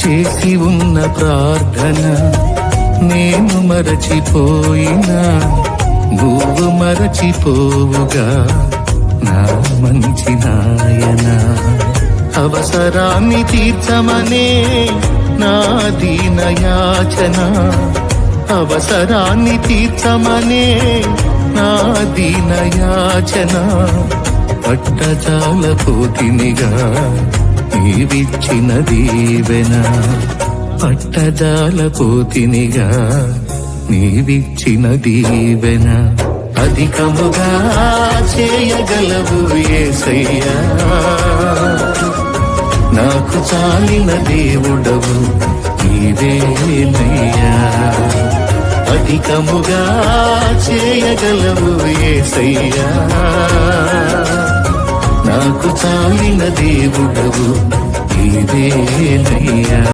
చేసి ఉన్న ప్రార్థన నేను మరచిపోయినా నువ్వు మరచిపోవుగా నా మంచి నాయన. అవసరాన్ని తీర్చమనే నా దీన యాచన, అవసరాన్ని తీర్చమనే నా దీన యాచన. పట్టజాలపోతినిగా నీవిచ్చిన దీవెన, పట్టజాలపోతినిగా నీవిచ్చిన దీవెన. అధికముగా చేయగలవు యేసయ్యా, నాకు చాలిన దేవుడవు నీవేనయ్యా. అధికముగా చేయగలవు యేసయ్యా, నాకు చాలిన దేవుడవు నీవేనయ్యా.